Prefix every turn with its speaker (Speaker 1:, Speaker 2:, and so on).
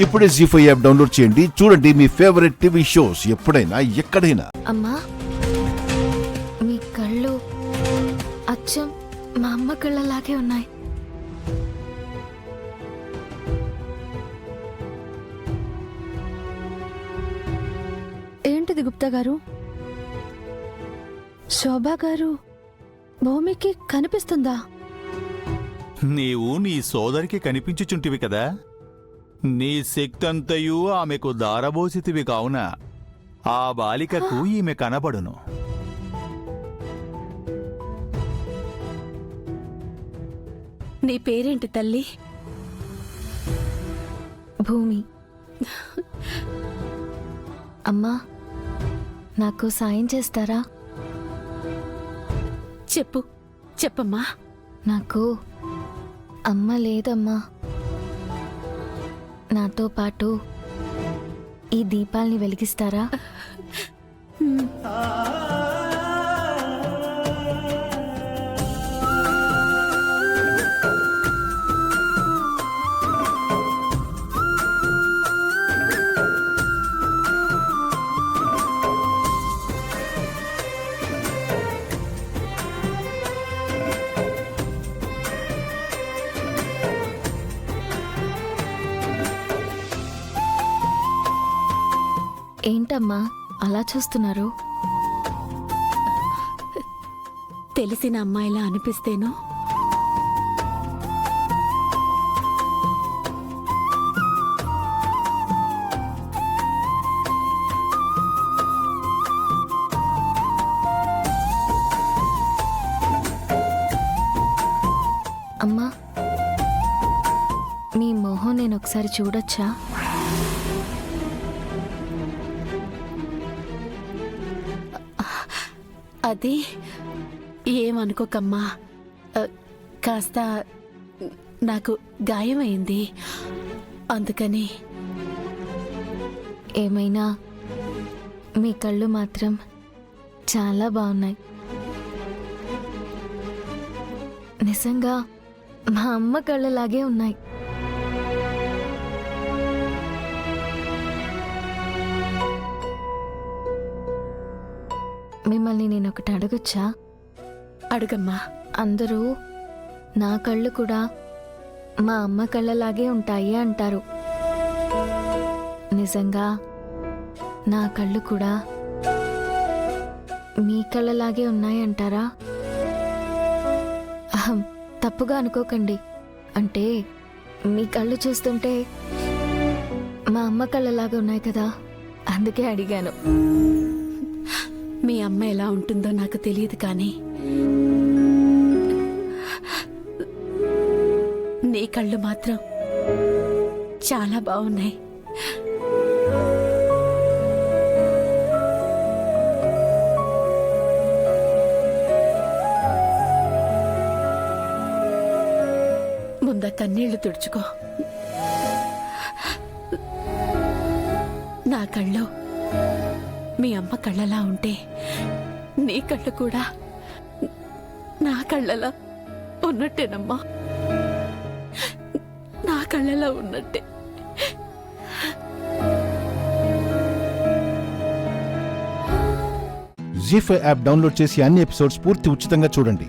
Speaker 1: ఇప్పుడే జీ5 app download చేయండి. చూడండి మీ ఫేవరెట్ టీవీ షోస్ ఎప్పుడైనా ఎక్కడైనా.
Speaker 2: అమ్మా, మీ కళ్ళు అచ్చం మా అమ్మ కళ్ళలాగే ఉన్నాయి. ఏంటిది గుప్తా గారు? శోభా గారు భూమికి కనిపిస్తుందా?
Speaker 3: నీవు నీ సోదరికి కనిపించుచుంటివి కదా, నీ శక్తంతయు ఆమెకు దారబోసితివి కావున ఆ బాలికకు ఈమె కనబడును.
Speaker 4: నీ పేరేంటి తల్లి?
Speaker 2: భూమి. అమ్మా, నాకు సాయం చేస్తారా?
Speaker 4: చెప్పమ్మా.
Speaker 2: నాకు అమ్మ లేదమ్మా. నాతో పాటు ఈ దీపాల్ని వెలిగిస్తారా? ఏంటమ్మా అలా చూస్తున్నారు?
Speaker 4: తెలిసిన అమ్మాయిలా అనిపిస్తేనో,
Speaker 2: అమ్మా, మీ మొహం నేను ఒకసారి చూడొచ్చా?
Speaker 4: అది ఏమనుకోకమ్మా, కాస్త నాకు గాయమైంది, అందుకని.
Speaker 2: ఏమైనా మీ కళ్ళు మాత్రం చాలా బాగున్నాయి. నిజంగా మా అమ్మ కళ్ళలాగే ఉన్నాయి. మిమ్మల్ని నేను ఒకటి అడగొచ్చా?
Speaker 4: అడుగమ్మా.
Speaker 2: అందరూ నా కళ్ళు కూడా మా అమ్మ కళ్ళలాగే ఉంటాయి అంటారు. నిజంగా నా కళ్ళు కూడా మీ కళ్ళలాగే ఉన్నాయి అంటారా? తప్పుగా అనుకోకండి. అంటే మీ కళ్ళు చూస్తుంటే మా అమ్మ కళ్ళలాగా ఉన్నాయి కదా, అందుకే అడిగాను.
Speaker 4: మీ అమ్మ ఎలా ఉంటుందో నాకు తెలియదు, కానీ నీ కళ్ళు మాత్రం చాలా బాగున్నాయి. ముంద కన్నీళ్లు తుడుచుకో. నా కళ్ళు మీ అమ్మ కళ్ళలా ఉంటే నీ కళ్ళు కూడా నా కళ్ళలా ఉన్నట్టేనమ్మా. నా కళ్ళలా ఉన్నట్టే.
Speaker 1: జీ5 యాప్ డౌన్లోడ్ చేసి అన్ని ఎపిసోడ్స్ పూర్తి ఉచితంగా చూడండి.